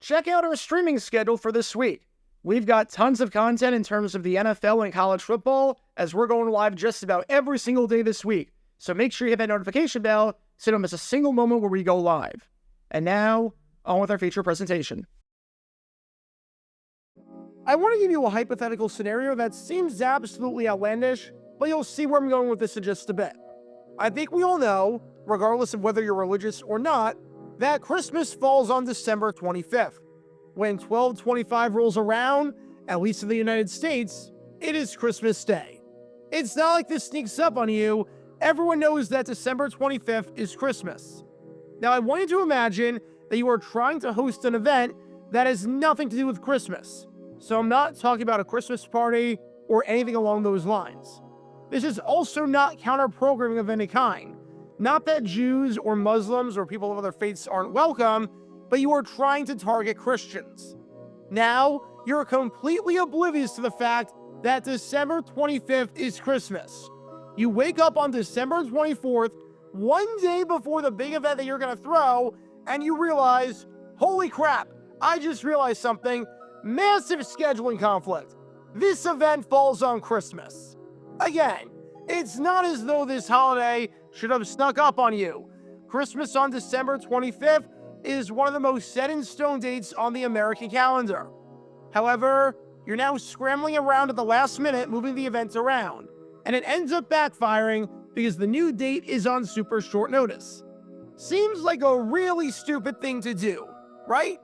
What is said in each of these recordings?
check out our streaming schedule for this week. We've got tons of content in terms of the NFL and college football, as we're going live just about every single day this week. So make sure you hit that notification bell so you don't miss a single moment where we go live. And now, on with our feature presentation. I want to give you a hypothetical scenario that seems absolutely outlandish, but you'll see where I'm going with this in just a bit. I think we all know, regardless of whether you're religious or not, that Christmas falls on December 25th. When 12/25 rolls around, at least in the United States, it is Christmas Day. It's not like this sneaks up on you. Everyone knows that December 25th is Christmas. Now, I want you to imagine that you are trying to host an event that has nothing to do with Christmas. So I'm not talking about a Christmas party or anything along those lines. This is also not counter-programming of any kind. Not that Jews or Muslims or people of other faiths aren't welcome, but you are trying to target Christians. Now, you're completely oblivious to the fact that December 25th is Christmas. You wake up on December 24th, one day before the big event that you're going to throw, and you realize, holy crap, I just realized something. Massive scheduling conflict. This event falls on Christmas. Again, it's not as though this holiday should have snuck up on you. Christmas on December 25th is one of the most set-in-stone dates on the American calendar. However, you're now scrambling around at the last minute, moving the event around, and it ends up backfiring because the new date is on super short notice. Seems like a really stupid thing to do, right?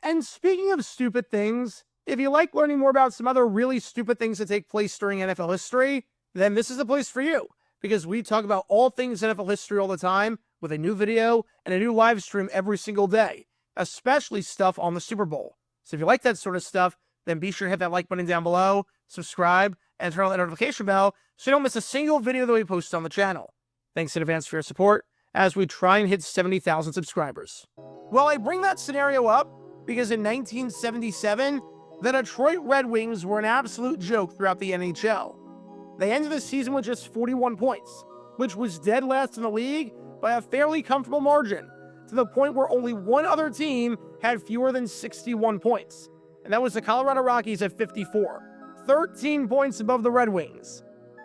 And speaking of stupid things, if you like learning more about some other really stupid things that take place during NFL history, then this is the place for you, because we talk about all things NFL history all the time with a new video and a new live stream every single day, especially stuff on the Super Bowl. So if you like that sort of stuff, then be sure to hit that like button down below, subscribe, and turn on that notification bell so you don't miss a single video that we post on the channel. Thanks in advance for your support as we try and hit 70,000 subscribers. Well, I bring that scenario up because in 1977, the Detroit Red Wings were an absolute joke throughout the NHL. They ended the season with just 41 points, which was dead last in the league by a fairly comfortable margin, to the point where only one other team had fewer than 61 points, and that was the Colorado Rockies at 54, 13 points above the Red Wings.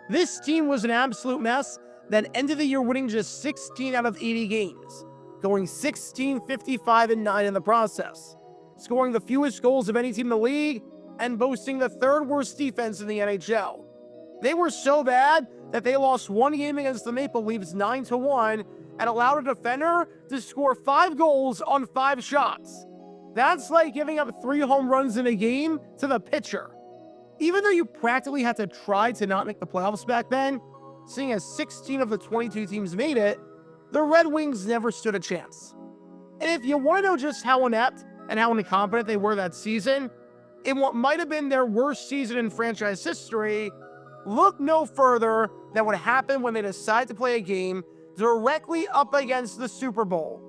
This team was an absolute mess that ended the year winning just 16 out of 80 games, going 16-55-9 in the process, scoring the fewest goals of any team in the league, and boasting the third worst defense in the NHL. They were so bad that they lost one game against the Maple Leafs 9-1 and allowed a defender to score 5 goals on 5 shots. That's like giving up 3 home runs in a game to the pitcher. Even though you practically had to try to not make the playoffs back then, seeing as 16 of the 22 teams made it, the Red Wings never stood a chance. And if you want to know just how inept and how incompetent they were that season, in what might have been their worst season in franchise history, look no further than what happened when they decided to play a game directly up against the Super Bowl,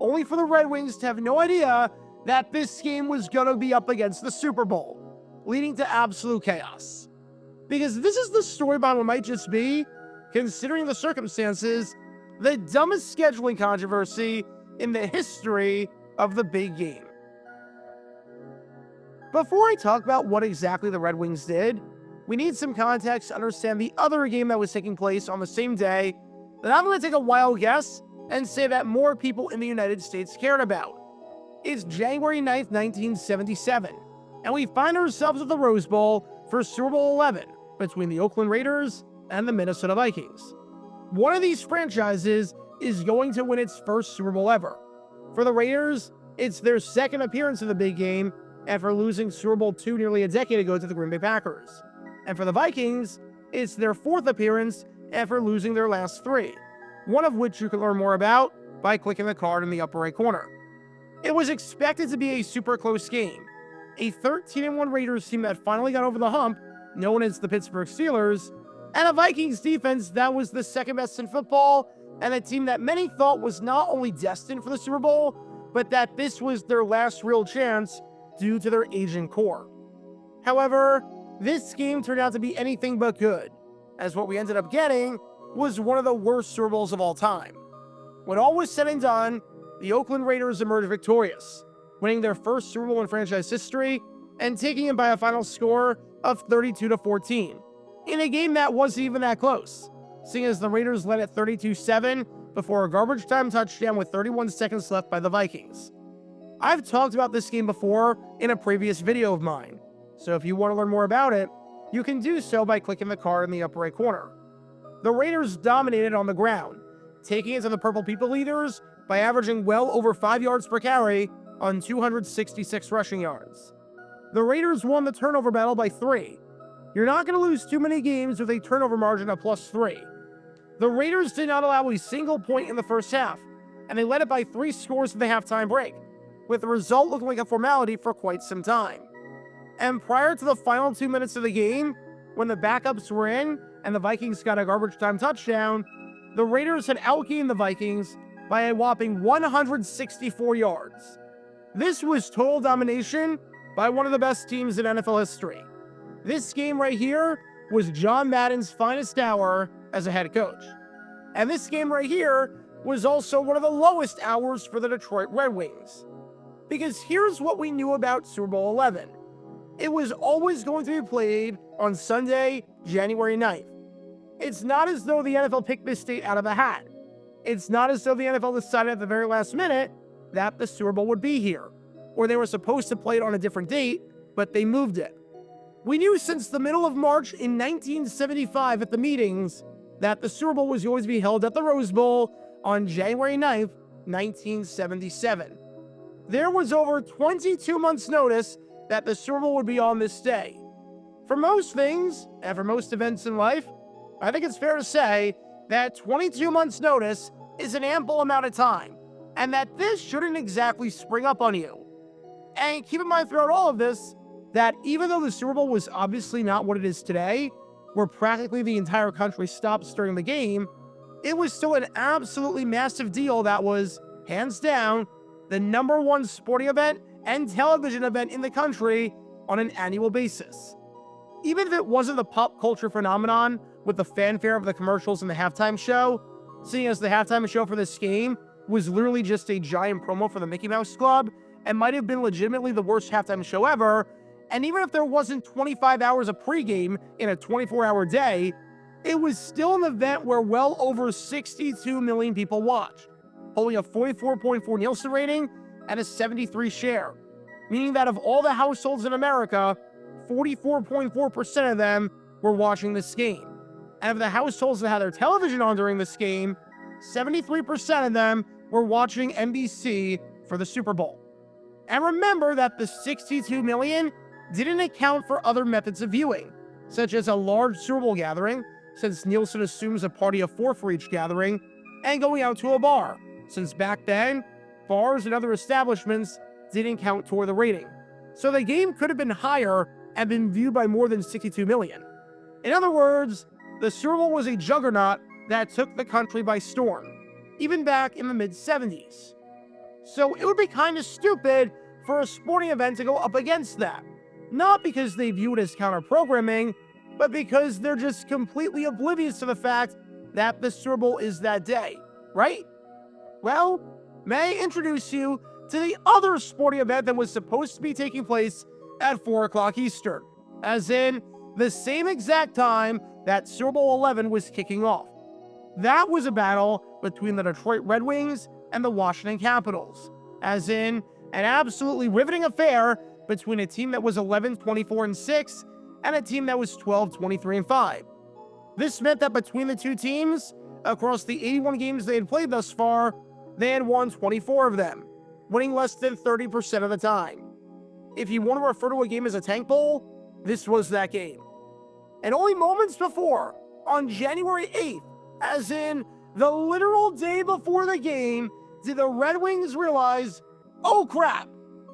only for the Red Wings to have no idea that this game was going to be up against the Super Bowl, leading to absolute chaos. Because this is the story behind what might just be, considering the circumstances, the dumbest scheduling controversy in the history of the big game. Before I talk about what exactly the Red Wings did, we need some context to understand the other game that was taking place on the same day that I'm going to take a wild guess and say that more people in the United States cared about. It's January 9th, 1977, and we find ourselves at the Rose Bowl for Super Bowl 11 between the Oakland Raiders and the Minnesota Vikings. One of these franchises is going to win its first Super Bowl ever. For the Raiders, it's their second appearance in the big game after losing Super Bowl II nearly a decade ago to the Green Bay Packers. And for the Vikings, it's their fourth appearance after losing their last 3, one of which you can learn more about by clicking the card in the upper right corner. It was expected to be a super close game. A 13-1 Raiders team that finally got over the hump, known as the Pittsburgh Steelers, and a Vikings defense that was the second best in football, and a team that many thought was not only destined for the Super Bowl, but that this was their last real chance due to their aging core. However, this game turned out to be anything but good, as what we ended up getting was one of the worst Super Bowls of all time. When all was said and done, the Oakland Raiders emerged victorious, winning their first Super Bowl in franchise history and taking it by a final score of 32-14, in a game that wasn't even that close, seeing as the Raiders led at 32-7 before a garbage time touchdown with 31 seconds left by the Vikings. I've talked about this game before in a previous video of mine, so if you want to learn more about it, you can do so by clicking the card in the upper right corner. The Raiders dominated on the ground, taking it to the Purple People leaders by averaging well over 5 yards per carry on 266 rushing yards. The Raiders won the turnover battle by 3. You're not going to lose too many games with a turnover margin of +3. The Raiders did not allow a single point in the first half, and they led it by 3 scores in the halftime break, with the result looking like a formality for quite some time. And prior to the final 2 minutes of the game, when the backups were in and the Vikings got a garbage time touchdown, the Raiders had outgained the Vikings by a whopping 164 yards. This was total domination by one of the best teams in NFL history. This game right here was John Madden's finest hour as a head coach. And this game right here was also one of the lowest hours for the Detroit Red Wings. Because here's what we knew about Super Bowl 11. It was always going to be played on Sunday, January 9th. It's not as though the NFL picked this date out of a hat. It's not as though the NFL decided at the very last minute that the Super Bowl would be here, or they were supposed to play it on a different date, but they moved it. We knew since the middle of March in 1975 at the meetings that the Super Bowl was going to be held at the Rose Bowl on January 9th, 1977. There was over 22 months' notice that the Super Bowl would be on this day. For most things, and for most events in life, I think it's fair to say that 22 months' notice is an ample amount of time, and that this shouldn't exactly spring up on you. And keep in mind throughout all of this, that even though the Super Bowl was obviously not what it is today, where practically the entire country stops during the game, it was still an absolutely massive deal that was, hands down, the #1 sporting event and television event in the country on an annual basis. Even if it wasn't the pop culture phenomenon with the fanfare of the commercials and the halftime show, seeing as the halftime show for this game was literally just a giant promo for the Mickey Mouse Club and might have been legitimately the worst halftime show ever, and even if there wasn't 25 hours of pregame in a 24-hour day, it was still an event where well over 62 million people watched, holding a 44.4 Nielsen rating and a 73 share, meaning that of all the households in America, 44.4% of them were watching this game. And of the households that had their television on during this game, 73% of them were watching NBC for the Super Bowl. And remember that the 62 million didn't account for other methods of viewing, such as a large Super Bowl gathering, since Nielsen assumes a party of 4 for each gathering, and going out to a bar, since back then, bars and other establishments didn't count toward the rating. So the game could have been higher and been viewed by more than 62 million. In other words, the Super Bowl was a juggernaut that took the country by storm, even back in the mid-70s. So it would be kind of stupid for a sporting event to go up against that. Not because they view it as counter-programming, but because they're just completely oblivious to the fact that the Super Bowl is that day, right? Well, may I introduce you to the other sporting event that was supposed to be taking place at 4 o'clock Eastern, as in the same exact time that Super Bowl 11 was kicking off. That was a battle between the Detroit Red Wings and the Washington Capitals, as in an absolutely riveting affair between a team that was 11-24-6 and a team that was 12-23-5. This meant that between the two teams, across the 81 games they had played thus far, they had won 24 of them, winning less than 30% of the time. If you want to refer to a game as a tank bowl, this was that game. And only moments before, on January 8th, as in the literal day before the game, did the Red Wings realize, oh crap,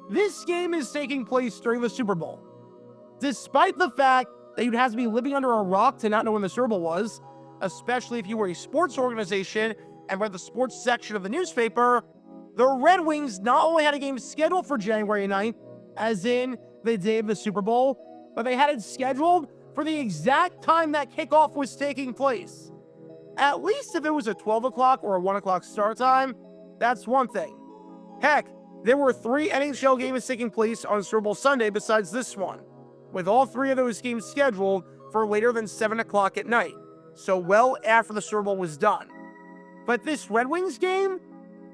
this game is taking place during the Super Bowl. Despite the fact that you'd have to be living under a rock to not know when the Super Bowl was, especially if you were a sports organization and read the sports section of the newspaper, the Red Wings not only had a game scheduled for January 9th, as in the day of the Super Bowl, but they had it scheduled for the exact time that kickoff was taking place. At least if it was a 12 o'clock or a 1 o'clock start time, that's one thing. Heck, There were 3 NHL games taking place on Super Bowl Sunday besides this one, with all 3 of those games scheduled for later than 7 o'clock at night, so well after the Super Bowl was done. But this Red Wings game,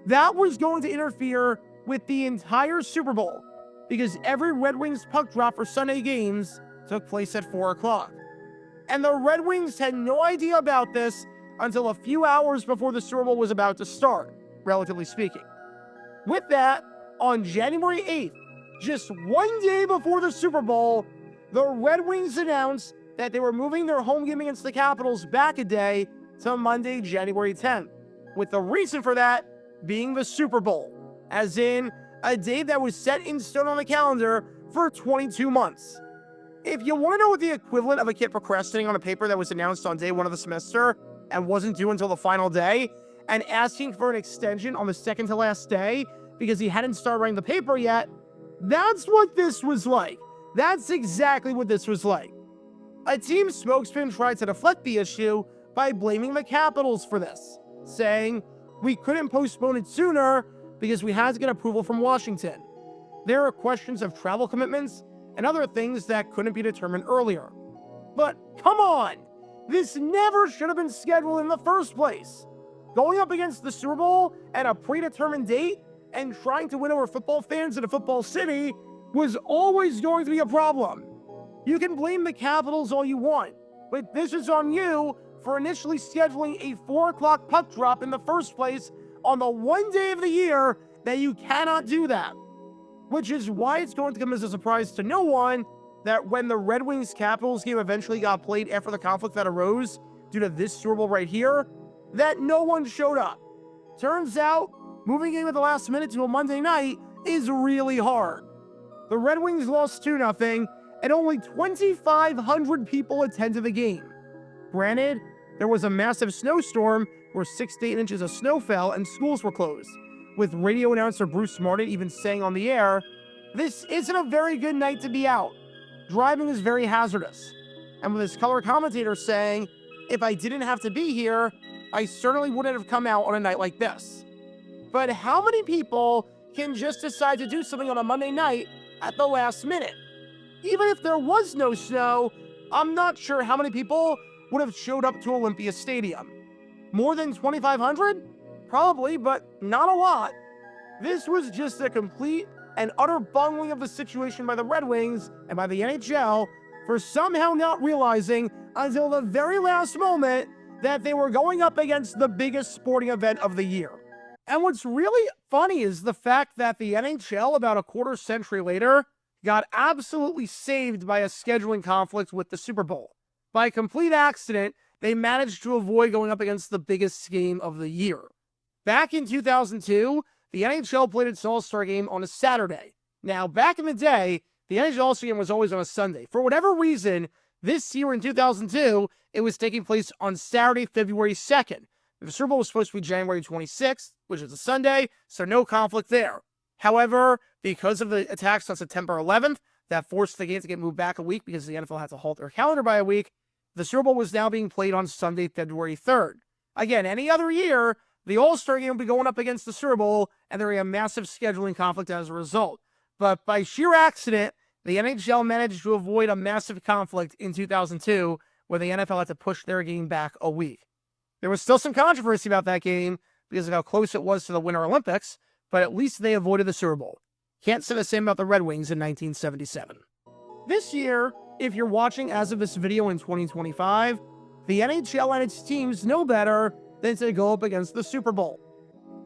that was going to interfere with the entire Super Bowl, because every Red Wings puck drop for Sunday games took place at 4 o'clock. And the Red Wings had no idea about this until a few hours before the Super Bowl was about to start, relatively speaking. With that, on January 8th, just one day before the Super Bowl, the Red Wings announced that they were moving their home game against the Capitals back a day to Monday, January 10th, with the reason for that being the Super Bowl, as in a day that was set in stone on the calendar for 22 months. If you want to know what the equivalent of a kid procrastinating on a paper that was announced on day 1 of the semester and wasn't due until the final day, and asking for an extension on the second to last day because he hadn't started writing the paper yet, that's what this was like. That's exactly what this was like. A team spokesman tried to deflect the issue by blaming the Capitals for this, saying, "We couldn't postpone it sooner because we had to get approval from Washington. There are questions of travel commitments and other things that couldn't be determined earlier." But come on! This never should have been scheduled in the first place. Going up against the Super Bowl at a predetermined date and trying to win over football fans in a football city was always going to be a problem. You can blame the Capitals all you want, but this is on you for initially scheduling a 4 o'clock puck drop in the first place on the one day of the year that you cannot do that. Which is why it's going to come as a surprise to no one that when the Red Wings-Capitals game eventually got played after the conflict that arose due to this Super Bowl right here, that no one showed up. Turns out, moving game at the last minute to a Monday night is really hard. The Red Wings lost 2-0, and only 2,500 people attended the game. Granted, there was a massive snowstorm where 6 to 8 inches of snow fell and schools were closed, with radio announcer Bruce Martin even saying on the air, "This isn't a very good night to be out. Driving is very hazardous." And with his color commentator saying, "If I didn't have to be here, I certainly wouldn't have come out on a night like this." But how many people can just decide to do something on a Monday night at the last minute? Even if there was no snow, I'm not sure how many people would have showed up to Olympia Stadium. More than 2,500? Probably, but not a lot. This was just a complete and utter bungling of the situation by the Red Wings and by the NHL for somehow not realizing until the very last moment that they were going up against the biggest sporting event of the year. And what's really funny is the fact that the NHL, about a quarter century later, got absolutely saved by a scheduling conflict with the Super Bowl. By a complete accident, they managed to avoid going up against the biggest game of the year. Back in 2002, the NHL played its All-Star game on a Saturday. Now, back in the day, the NHL All-Star game was always on a Sunday. For whatever reason, this year in 2002, it was taking place on Saturday, February 2nd. The Super Bowl was supposed to be January 26th, which is a Sunday, so no conflict there. However, because of the attacks on September 11th, that forced the game to get moved back a week because the NFL had to halt their calendar by a week, the Super Bowl was now being played on Sunday, February 3rd. Again, any other year, the All-Star game would be going up against the Super Bowl, and there would be a massive scheduling conflict as a result. But by sheer accident, the NHL managed to avoid a massive conflict in 2002, where the NFL had to push their game back a week. There was still some controversy about that game because of how close it was to the Winter Olympics, but at least they avoided the Super Bowl. Can't say the same about the Red Wings in 1977. This year, if you're watching as of this video in 2025, the NHL and its teams know better than to go up against the Super Bowl.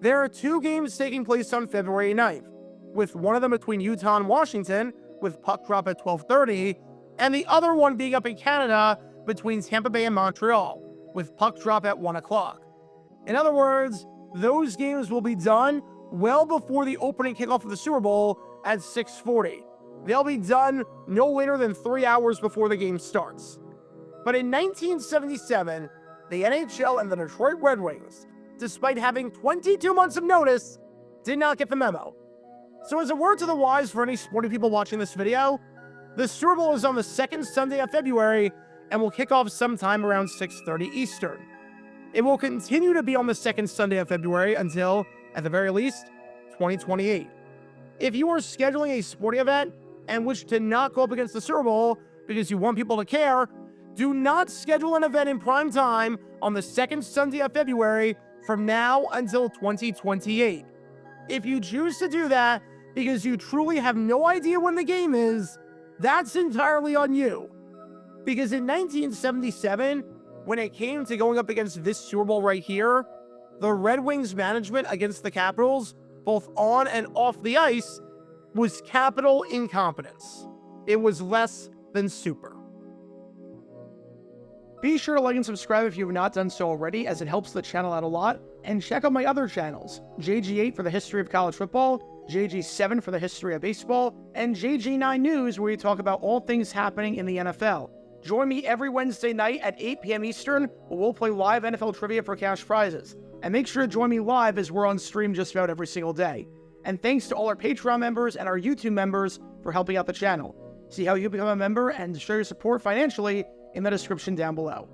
There are 2 games taking place on February 9th, with one of them between Utah and Washington, with puck drop at 12:30, and the other one being up in Canada between Tampa Bay and Montreal, with puck drop at 1 o'clock. In other words, those games will be done well before the opening kickoff of the Super Bowl at 6:40. They'll be done no later than 3 hours before the game starts. But in 1977, the NHL and the Detroit Red Wings, despite having 22 months of notice, did not get the memo. So as a word to the wise for any sporting people watching this video, the Super Bowl is on the second Sunday of February and will kick off sometime around 6:30 Eastern. It will continue to be on the second Sunday of February until, at the very least, 2028. If you are scheduling a sporting event and wish to not go up against the Super Bowl because you want people to care, do not schedule an event in prime time on the second Sunday of February from now until 2028. If you choose to do that because you truly have no idea when the game is, that's entirely on you. Because in 1977, when it came to going up against this Super Bowl right here, the Red Wings management against the Capitals, both on and off the ice, was capital incompetence. It was less than super. Be sure to like and subscribe if you have not done so already, as it helps the channel out a lot, and check out my other channels, JG8 for the history of college football, JG7 for the history of baseball, and JG9 News, where we talk about all things happening in the NFL. Join me every Wednesday night at 8 p.m. Eastern, where we'll play live NFL trivia for cash prizes. And make sure to join me live, as we're on stream just about every single day. And thanks to all our Patreon members and our YouTube members for helping out the channel. See how you become a member and show your support financially in the description down below.